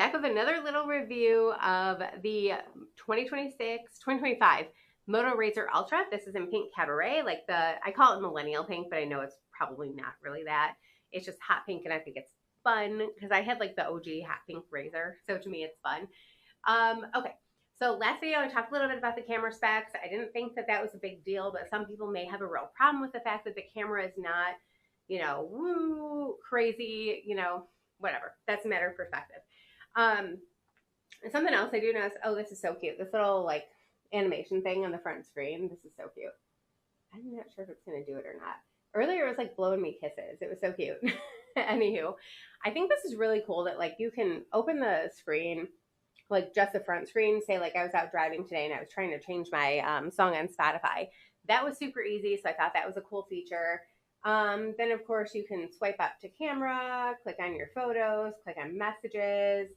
back with another little review of the 2025 Moto Razr Ultra. This is in pink cabaret, like I call it millennial pink, but I know it's probably not really that. It's just hot pink, and I think it's fun because I had like the OG hot pink razor, so to me it's fun. Okay, so last video I talked a little bit about the camera specs. I didn't think that that was a big deal, but some people may have a real problem with the fact that the camera is not, woo, crazy, whatever. That's a matter of perspective. And something else I do notice, oh, this is so cute. This little like animation thing on the front screen. This is so cute. I'm not sure if it's going to do it or not. Earlier it was like blowing me kisses. It was so cute. Anywho, I think this is really cool that like you can open the screen, like just the front screen. Say like I was out driving today and I was trying to change my song on Spotify. That was super easy, so I thought that was a cool feature. Then of course you can swipe up to camera, click on your photos, click on messages,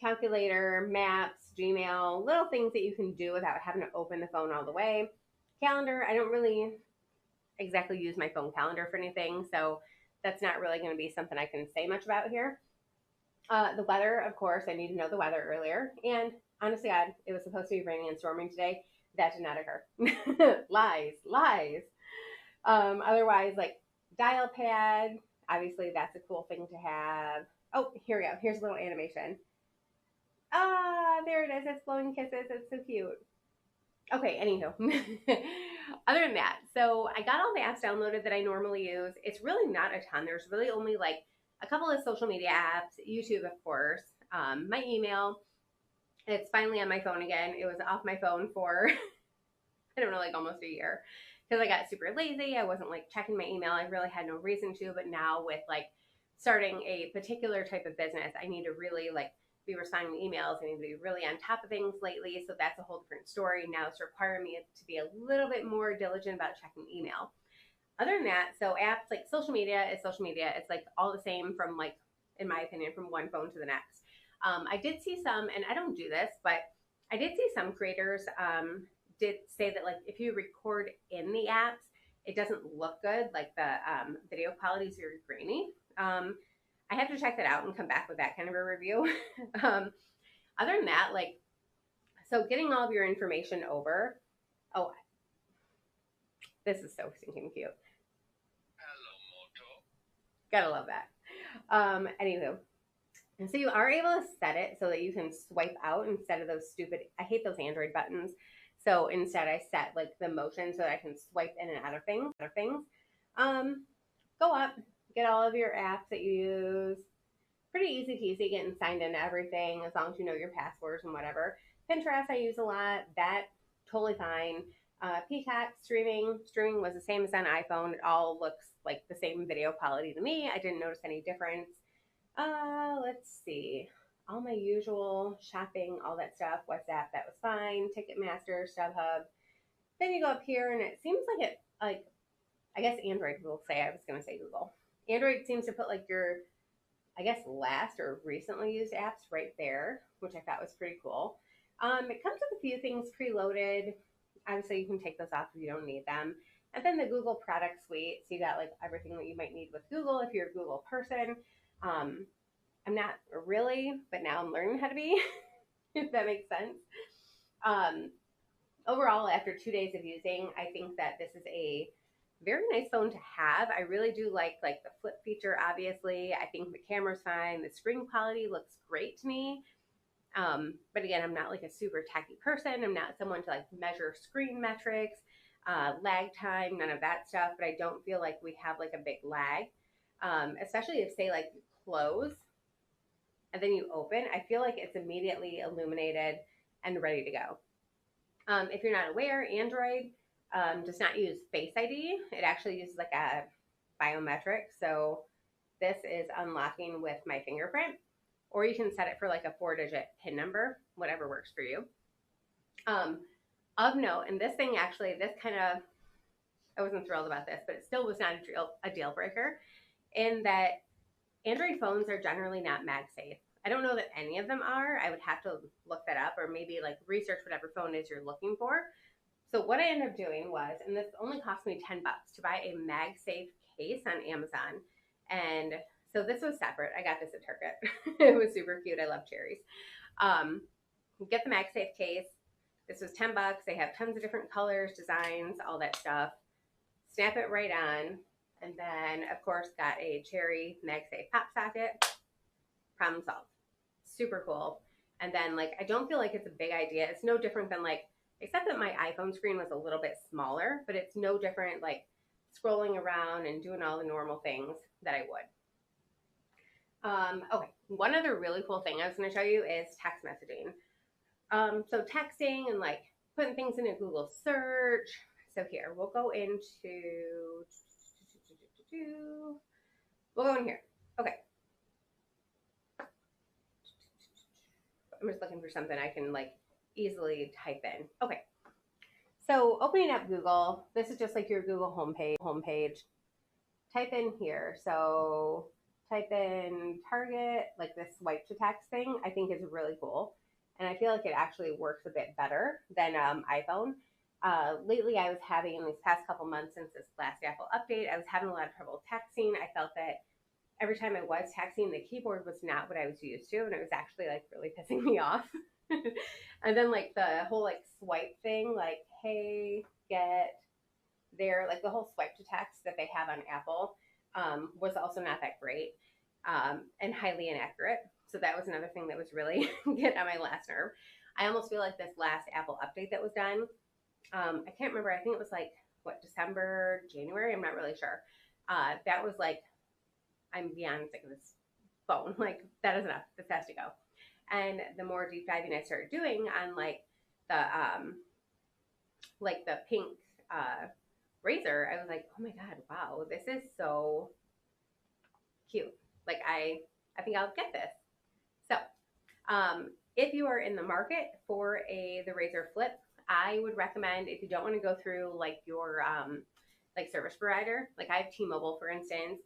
calculator, maps, Gmail, little things that you can do without having to open the phone all the way. Calendar, I don't really exactly use my phone calendar for anything, so that's not really going to be something I can say much about here. The weather, of course, I need to know the weather earlier, and honestly, God, it was supposed to be raining and storming today. That did not occur. Lies. Otherwise, like dial pad, obviously that's a cool thing to have. Oh, here we go. Here's a little animation. Ah, there it is. It's blowing kisses. It's so cute. Okay, anywho. Other than that, so I got all the apps downloaded that I normally use. It's really not a ton. There's really only like a couple of social media apps, YouTube, of course, my email. It's finally on my phone again. It was off my phone for, I don't know, like almost a year because I got super lazy. I wasn't like checking my email. I really had no reason to, but now with like starting a particular type of business, I need to really like be responding to emails. I need to be really on top of things lately. So that's a whole different story. Now it's requiring me to be a little bit more diligent about checking email. Other than that, so apps like social media is social media. It's like all the same from like, in my opinion, from one phone to the next. I did see some, and I don't do this, but I did see some creators did say that like if you record in the apps, it doesn't look good. Like the video quality is very grainy. I have to check that out and come back with that kind of a review. Other than that, like, so getting all of your information over. Oh, this is so stinking cute. Gotta love that. Anywho, and so you are able to set it so that you can swipe out instead of those stupid, I hate those Android buttons. So instead I set like the motion so that I can swipe in and out of things. Go up, get all of your apps that you use. Pretty easy peasy getting signed into everything as long as you know your passwords and whatever. Pinterest I use a lot. That totally fine. Peacock streaming was the same as on iPhone. It all looks like the same video quality to me. I didn't notice any difference. Let's see. All my usual shopping, all that stuff. WhatsApp, that was fine. Ticketmaster, StubHub. Then you go up here and it seems like it, like, I guess Android will say, I was going to say Google. Android seems to put like your, I guess, last or recently used apps right there, which I thought was pretty cool. It comes with a few things preloaded. Obviously, you can take those off if you don't need them. And then the Google product suite. So you got like everything that you might need with Google if you're a Google person. I'm not really, but now I'm learning how to be, if that makes sense. Overall, after 2 days of using, I think that this is a very nice phone to have. I really do like the flip feature, obviously. I think the camera's fine. The screen quality looks great to me. But again, I'm not like a super techy person. I'm not someone to like measure screen metrics, lag time, none of that stuff. But I don't feel like we have like a big lag, especially if say like you close and then you open. I feel like it's immediately illuminated and ready to go. If you're not aware, Android does not use Face ID. It actually uses like a biometric. So this is unlocking with my fingerprint, or you can set it for like a 4-digit PIN number, whatever works for you. Of note, and this thing actually, this kind of, I wasn't thrilled about this, but it still was not a deal breaker, in that Android phones are generally not MagSafe. I don't know that any of them are. I would have to look that up or maybe like research whatever phone it is you're looking for. So what I ended up doing was, and this only cost me $10 to buy a MagSafe case on Amazon. And So this was separate. I got this at Target. It was super cute. I love cherries. Um, get the MagSafe case. This was 10 bucks. They have tons of different colors, designs, all that stuff. Snap it right on. And then, of course, got a cherry MagSafe pop socket. Problem solved. Super cool. And then, like, I don't feel like it's a big idea. It's no different than, like, except that my iPhone screen was a little bit smaller, but it's no different, like, scrolling around and doing all the normal things that I would. Okay, one other really cool thing I was going to show you is text messaging. So texting and like putting things in a Google search. So here, we'll go in here. Okay. I'm just looking for something I can like easily type in. Okay. So opening up Google, this is just like your Google homepage. Type in here. So type in Target, like this swipe to text thing, I think is really cool. And I feel like it actually works a bit better than iPhone. Lately, I was having, in these past couple months since this last Apple update, I was having a lot of trouble texting. I felt that every time I was texting, the keyboard was not what I was used to, and it was actually like really pissing me off. And then like the whole like swipe thing, like, hey, get there, like the whole swipe to text that they have on Apple was also not that great and highly inaccurate. So that was another thing that was really getting on my last nerve. I almost feel like this last Apple update that was done, I can't remember, I think it was like, what, December, January? I'm not really sure. That was like, I'm beyond sick of this phone. Like, that is enough. This has to go. And the more deep diving I started doing on like the pink Razr, I was like, oh my God, wow, this is so cute. Like, I think I'll get this. So, if you are in the market for the Razr Flip, I would recommend, if you don't want to go through like your like service provider, like I have T-Mobile, for instance.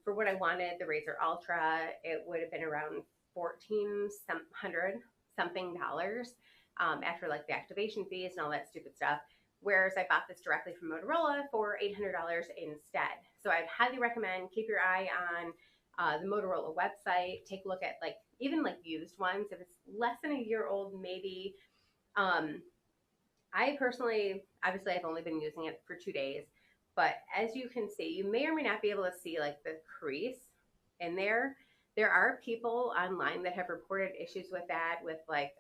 For what I wanted, the Razr Ultra, it would have been around $1,400 something after like the activation fees and all that stupid stuff. Whereas I bought this directly from Motorola for $800 instead. So I'd highly recommend, keep your eye on the Motorola website. Take a look at like even like used ones. If it's less than a year old, maybe. I personally, obviously I've only been using it for 2 days, but as you can see, you may or may not be able to see like the crease in there. There are people online that have reported issues with that, with like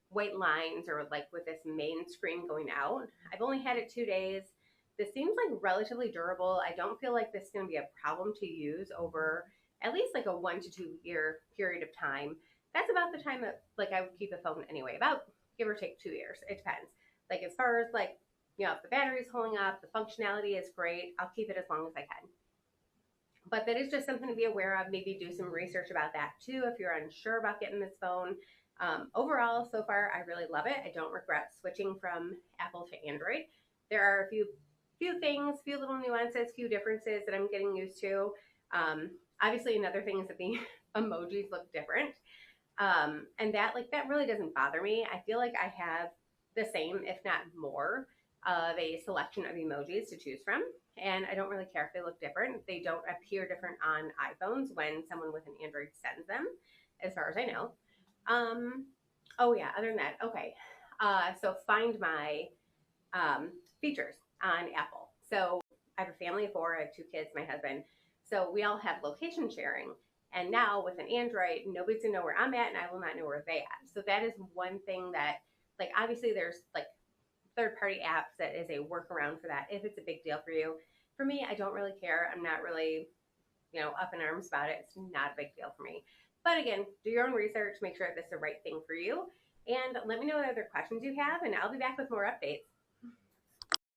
white lines or like with this main screen going out. I've only had it 2 days. This seems like relatively durable. I don't feel like this is going to be a problem to use over at least like a 1 to 2 year period of time. That's about the time that like I would keep a phone anyway, about give or take 2 years. It depends. Like as far as like, you know, if the battery's holding up, the functionality is great, I'll keep it as long as I can. But that is just something to be aware of. Maybe do some research about that too if you're unsure about getting this phone. Overall, so far, I really love it. I don't regret switching from Apple to Android. There are a few things, few little nuances, few differences that I'm getting used to. Obviously, another thing is that the emojis look different. And that really doesn't bother me. I feel like I have the same, if not more, of a selection of emojis to choose from. And I don't really care if they look different. They don't appear different on iPhones when someone with an Android sends them, as far as I know. Oh yeah, other than that, okay. So find my features on Apple. So I have a family of 4, I have 2 kids, my husband. So we all have location sharing. And now with an Android, nobody's gonna know where I'm at and I will not know where they at. So that is one thing that, like, obviously there's like third-party apps that is a workaround for that if it's a big deal for you. For me, I don't really care. I'm not really, up in arms about it. It's not a big deal for me. But again, do your own research, make sure this is the right thing for you. And let me know what other questions you have, and I'll be back with more updates.